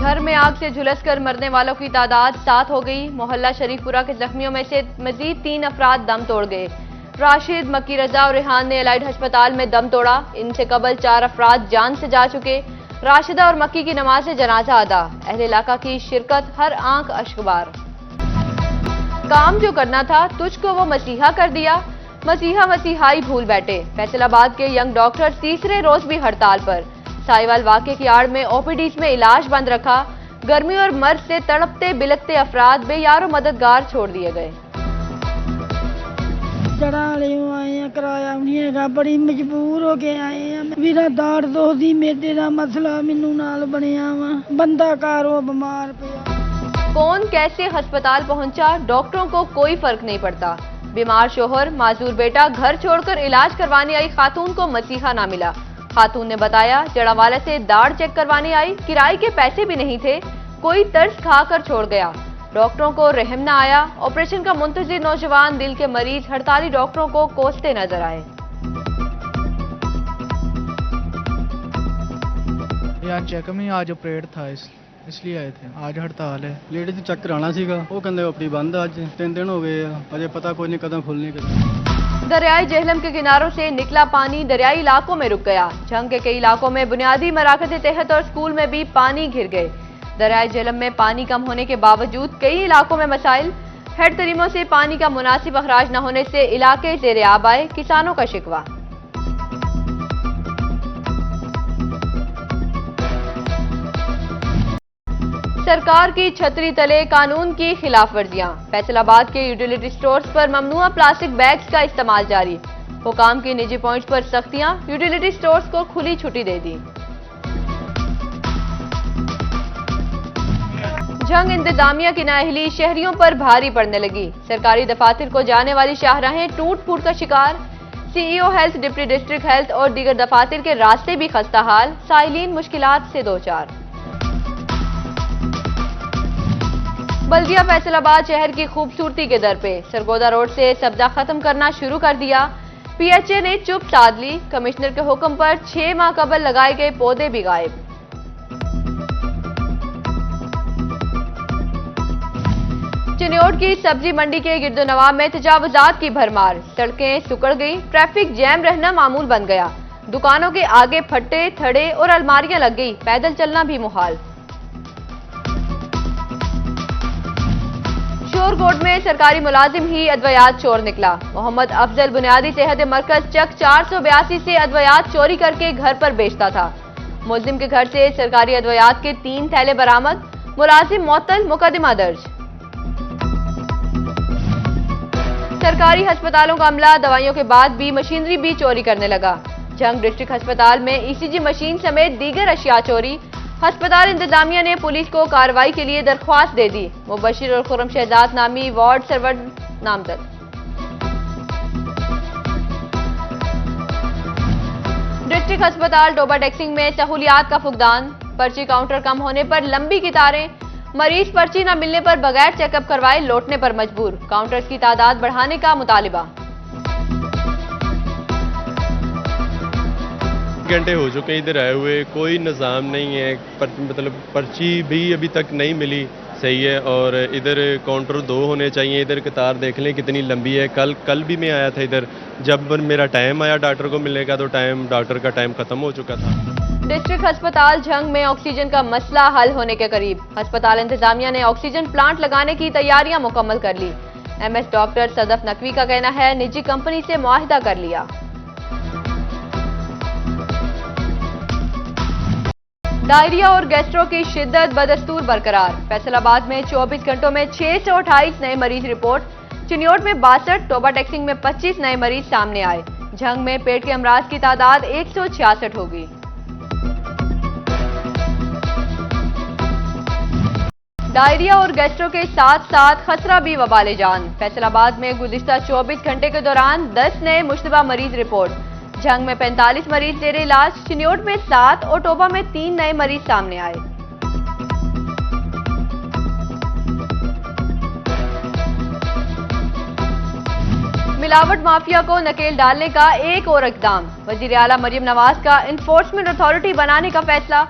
घर में आग से झुलसकर मरने वालों की तादाद 7 हो गई। मोहल्ला शरीफपुरा के जख्मियों में से मजीद 3 अफराद दम तोड़ गए। राशिद, मक्की रजा और रेहान ने एलाइड अस्पताल में दम तोड़ा। इनसे कबल 4 अफराद जान से जा चुके। राशिदा और मक्की की नमाज जनाजा अदा। अहले इलाका की शिरकत, हर आंख अश्कबार। काम जो करना था तुझको वो मसीहा कर दिया, मसीहा मसीहाई भूल बैठे। फैसलाबाद के यंग डॉक्टर तीसरे रोज भी हड़ताल पर। साहिवाल वाकये की आड़ में ओपीडीज में इलाज बंद रखा। गर्मी और मर्ज से तड़पते बिलखते अफराद बेयारो मददगार छोड़ दिए गए। आए किराया नहीं है, बड़ी मजबूर हो के आए हैं। मेरा दाड़ दोहदी मेदे का मसला मैनू नाल बनिया वा, बंदा कारो बीमार पिया। कौन कैसे अस्पताल पहुंचा, डॉक्टरों को कोई फर्क नहीं पड़ता। बीमार शोहर, माजूर बेटा घर छोड़कर इलाज करवाने आई खातून को मसीहा ना मिला। खातून ने बताया, जड़ावाला से दाढ़ चेक करवाने आई, किराए के पैसे भी नहीं थे, कोई तर्स खाकर छोड़ गया। डॉक्टरों को रहम न आया। ऑपरेशन का मुंतजिर नौजवान दिल के मरीज हड़ताली डॉक्टरों को कोसते नजर आए। यहाँ चेक में आज ऑपरेट था, इसलिए आए थे। आज हड़ताल है। लेडीज चेक कराना सीगा, वो कहते अपनी बंद। आज 3 दिन हो गए, अजय पता कोई नहीं कदम खुलने के। दरियाई जेहलम के किनारों से निकला पानी दरियाई इलाकों में रुक गया। झंग के कई इलाकों में बुनियादी मराकज़ तहत और स्कूल में भी पानी घिर गए। दरियाई जेहलम में पानी कम होने के बावजूद कई इलाकों में मसाइल। हेड तरीमों से पानी का मुनासिब अखराज न होने से इलाके ज़ेरे आब आए, किसानों का शिकवा। सरकार की छतरी तले कानून की खिलाफ वर्जियां। फैसलाबाद के यूटिलिटी स्टोर्स पर ममनुआ प्लास्टिक बैग्स का इस्तेमाल जारी। हुकाम की निजी पॉइंट्स पर सख्तियां, यूटिलिटी स्टोर्स को खुली छुट्टी दे दी। झंग इंतजामिया की नाअहली शहरियों पर भारी पड़ने लगी। सरकारी दफातर को जाने वाली शाहराहें टूट फूट का शिकार। CEO health, deputy district health और दीगर दफातर के रास्ते भी खस्ता हाल। साइलिन मुश्किलात से दो चार। बल्दिया फैसलाबाद शहर की खूबसूरती के दर पे। सरगोदा रोड से सब्जा खत्म करना शुरू कर दिया। पीएचए ने चुप साध ली। कमिश्नर के हुक्म पर 6 माह कबल लगाए गए पौधे भी गायब। चिन्योट की सब्जी मंडी के गिरदोनवा में तजावुजात की भरमार। सड़कें सुकड़ गई, ट्रैफिक जैम रहना मामूल बन गया। दुकानों के आगे फट्टे, थड़े और अलमारियां लग गई, पैदल चलना भी मुहाल। शोरकोट में सरकारी मुलाजिम ही अद्वयात चोर निकला। मोहम्मद अफजल बुनियादी सेहत मरकज चक 482 से अद्वयात चोरी करके घर पर बेचता था। मुलजिम के घर से सरकारी अद्वयात के 3 थैले बरामद। मुलाजिम मुअत्तल, मुकदमा दर्ज। सरकारी अस्पतालों का अमला दवाइयों के बाद भी मशीनरी भी चोरी करने लगा। झंग डिस्ट्रिक्ट अस्पताल में ईसीजी मशीन समेत दीगर अशिया चोरी। अस्पताल इंतजामिया ने पुलिस को कार्रवाई के लिए दरख्वास्त दे दी। मुबशिर और खुर्रम शहजाद नामी वार्ड सर्वेंट नामजद। डिस्ट्रिक्ट अस्पताल डोबा टैक्सिंग में सहूलियात का फुकदान। पर्ची काउंटर कम होने पर लंबी कतारें। मरीज पर्ची न मिलने पर बगैर चेकअप करवाए लौटने पर मजबूर। काउंटर्स की तादाद बढ़ाने का मुतालिबा। घंटे हो चुके इधर आए हुए, कोई निज़ाम नहीं है। मतलब पर्ची भी अभी तक नहीं मिली सही है। और इधर काउंटर 2 होने चाहिए। इधर कतार देख लें कितनी लंबी है। कल भी मैं आया था इधर, जब मेरा टाइम आया डॉक्टर को मिलने का तो डॉक्टर का टाइम खत्म हो चुका था। डिस्ट्रिक्ट अस्पताल झंग में ऑक्सीजन का मसला हल होने के करीब। अस्पताल इंतजामिया ने ऑक्सीजन प्लांट लगाने की तैयारियां मुकम्मल कर ली। एमएस डॉक्टर सदफ नकवी का कहना है, निजी कंपनी से मुआहिदा कर लिया। डायरिया और गैस्ट्रो की शिद्दत बदस्तूर बरकरार। फैसलाबाद में 24 घंटों में 628 नए मरीज रिपोर्ट। चिन्योट में 62, टोबा टैक्सिंग में 25 नए मरीज सामने आए। झंग में पेट के अमराज की तादाद 166 होगी। डायरिया और गैस्ट्रो के साथ साथ खसरा भी वबाले जान। फैसलाबाद में गुज़िश्ता 24 घंटे के दौरान 10 नए मुश्तबा मरीज रिपोर्ट। झंग में 45 मरीज जेरे इलाज। चिन्योट में 7 और टोबा में 3 नए मरीज सामने आए। मिलावट माफिया को नकेल डालने का एक और इक़दाम। वज़ीर आला मरियम नवाज का इन्फोर्समेंट अथॉरिटी बनाने का फैसला।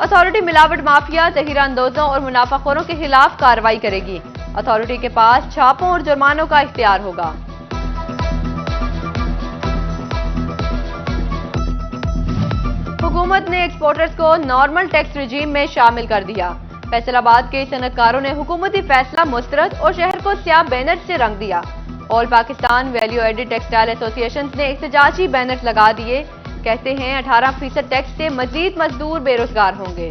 अथॉरिटी मिलावट माफिया, जहीरा अंदोजों और मुनाफाखोरों के खिलाफ कार्रवाई करेगी। अथॉरिटी के पास छापों और जुर्मानों का इख्तियार होगा। हुकूमत ने एक्सपोर्टर्स को नॉर्मल टैक्स रिजीम में शामिल कर दिया। फैसलाबाद के सनतकारों ने हुकूमती फैसला मुस्तरद और शहर को स्याह बैनर से रंग दिया। All Pakistan value added textile association ने एहतजाजी बैनर्स लगा दिए। कहते हैं 18% टैक्स से मजीद मजदूर बेरोजगार होंगे।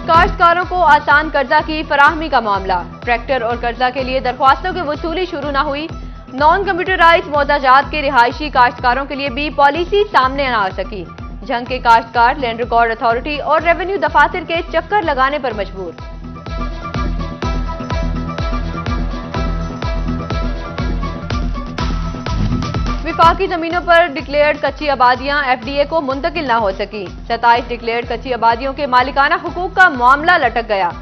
काश्तकारों को आसान कर्जा की फराहमी का मामला। ट्रैक्टर और कर्जा के लिए दरख्वास्तों की वसूली शुरू न हुई। नॉन कंप्यूटराइज मोहताजात के रिहायशी काश्तकारों के लिए भी पॉलिसी सामने न आ सकी। झंग के काश्तकार लैंड रिकॉर्ड अथॉरिटी और रेवेन्यू दफातर के चक्कर लगाने पर मजबूर। विफाकी जमीनों पर डिक्लेयर्ड कच्ची आबादियां एफडीए को मुंतकिल न हो सकी। 27 डिक्लेयर्ड कच्ची आबादियों के मालिकाना हुकूक का मामला लटक गया।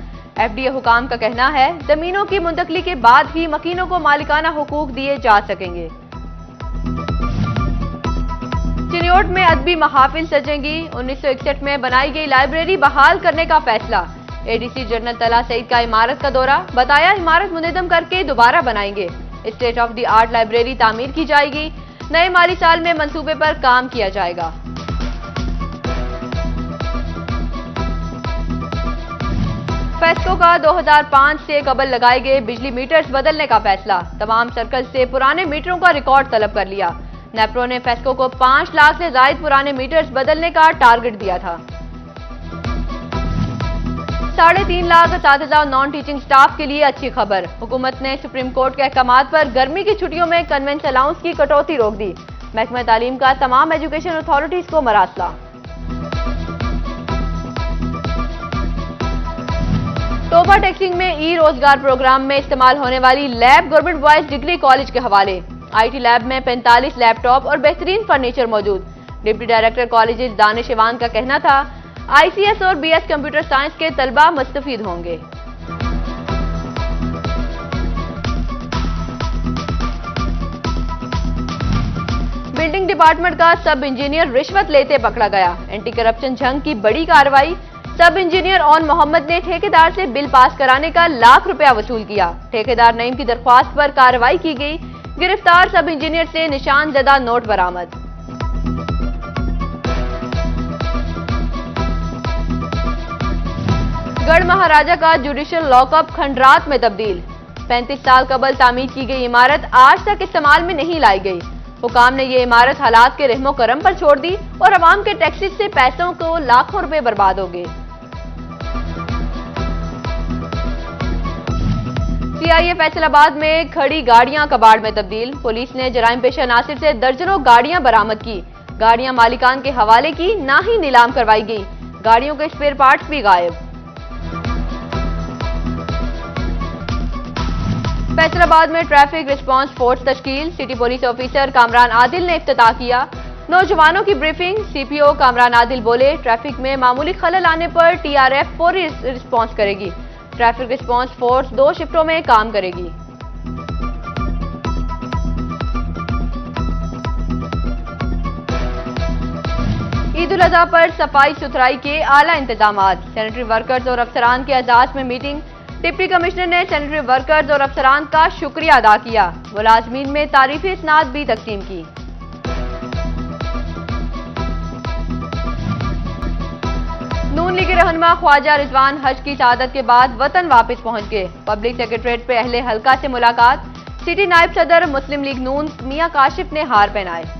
एफडीए हुकाम का कहना है जमीनों की मुंतकली के बाद ही मकीनों को मालिकाना हुकूक दिए जा सकेंगे। चिन्योट में अदबी महाफिल सजेंगी। 1961 में बनाई गई लाइब्रेरी बहाल करने का फैसला। एडीसी जनरल तला सईद का इमारत का दौरा, बताया इमारत मुनज़्ज़म करके दोबारा बनाएंगे। State of the art library तामीर की जाएगी। नए माली साल में मंसूबे पर काम किया जाएगा। फेस्को का 2005 से कबल लगाए गए बिजली मीटर्स बदलने का फैसला। तमाम सर्कल से पुराने मीटरों का रिकॉर्ड तलब कर लिया। नेप्रो ने फेस्को को 5 लाख से ज्यादा पुराने मीटर्स बदलने का टारगेट दिया था। 3.5 लाख असातिज़ा नॉन टीचिंग स्टाफ के लिए अच्छी खबर। हुकूमत ने सुप्रीम कोर्ट के अहकामात पर गर्मी की छुट्टियों में कन्वेंस अलाउंस की कटौती रोक दी। महकमा तालीम का तमाम एजुकेशन अथॉरिटीज को मरासला। टोबा टेक्सिंग में ई रोजगार प्रोग्राम में इस्तेमाल होने वाली lab government boys degree college के हवाले। आईटी लैब में 45 लैपटॉप और बेहतरीन फर्नीचर मौजूद। Deputy director colleges Danish Ivan का कहना था आईसीएस और बीएस कंप्यूटर साइंस के तलबा मुस्तफीद होंगे। बिल्डिंग डिपार्टमेंट का सब इंजीनियर रिश्वत लेते पकड़ा गया। एंटी करप्शन झंग की बड़ी कार्रवाई। सब इंजीनियर ऑन मोहम्मद ने ठेकेदार से बिल पास कराने का लाख रुपया वसूल किया। ठेकेदार नईम की दरख्वास्त पर कार्रवाई की गई। गिरफ्तार सब इंजीनियर से निशान जदा नोट बरामद। गढ़ महाराजा का जुडिशियल लॉकअप खंडरात में तब्दील। 35 साल कबल तामीर की गई इमारत आज तक इस्तेमाल में नहीं लाई गई। हुकाम ने ये इमारत हालात के रहमो करम पर छोड़ दी और अवाम के टैक्सेस से पैसों को लाखों रुपए बर्बाद हो गए। सीआईए फैसलाबाद में खड़ी गाड़ियां कबाड़ में तब्दील। पुलिस ने जराइम पेशा नासिर से दर्जनों गाड़ियां बरामद की। गाड़ियां मालिकान के हवाले की, ना ही नीलाम करवाई गई। गाड़ियों के स्पेयर पार्ट्स भी गायब। फैसलाबाद में ट्रैफिक रिस्पांस फोर्स तश्कील। City police officer Kamran Adil ने इफ्तिताह किया। नौजवानों की ब्रीफिंग। सीपीओ कामरान आदिल बोले ट्रैफिक में मामूली खलल आने पर टीआरएफ फौरी रिस्पांस करेगी। ट्रैफिक रिस्पांस फोर्स 2 शिफ्टों में काम करेगी। ईद उल अजहा पर सफाई सुथराई के आला इंतजामात। सैनिटरी वर्कर्स और अफसरान के एजाज में मीटिंग। डिप्टी कमिश्नर ने सैनिटरी वर्कर्स और अफसरान का शुक्रिया अदा किया। मुलाजमीन में तारीफी इसनाद भी तकसीम की। नून लीग रहनुमा ख्वाजा रिजवान हज की शहादत के बाद वतन वापस पहुंच गए। पब्लिक सेक्रेटरीट पे अहले हल्का से मुलाकात। सिटी नायब सदर मुस्लिम लीग नून मियां काशिफ ने हार पहनाए।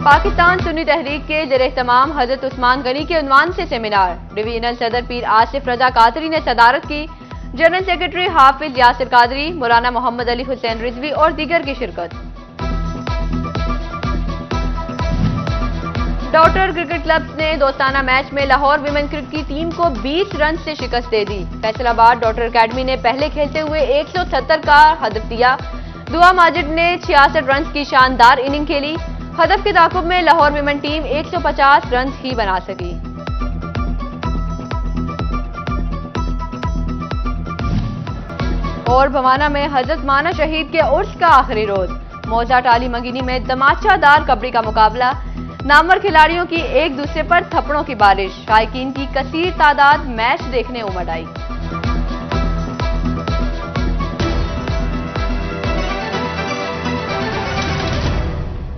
पाकिस्तान सुन्नी तहरीक के ज़ेर-ए-इत्तिमाम हजरत उस्मान गनी के उन्वान से सेमिनार। डिवीजनल सदर पीर आसिफ रजा कादरी ने सदारत की। जनरल सेक्रेटरी हाफिज यासिर कादरी, मौलाना मोहम्मद अली हुसैन रिजवी और दीगर की शिरकत। डॉक्टर क्रिकेट क्लब्स ने दोस्ताना मैच में लाहौर विमेन क्रिकेट की टीम को 20 रन से शिकस्त दे दी। फैसलाबाद डॉक्टर अकेडमी ने पहले खेलते हुए 170 का हदफ दिया। दुआ माजिद ने 66 रन की शानदार इनिंग खेली। हदफ के ताकुब में लाहौर विमेन टीम 150 रन ही बना सकी। और भवाना में हजरत माना शहीद के उर्स का आखिरी रोज। मौजा टाली मंगिनी में तमाचादार कबड्डी का मुकाबला, नामवर खिलाड़ियों की एक दूसरे पर थप्पड़ों की बारिश, शायकीन की कसीर तादाद मैच देखने उमड़ आई।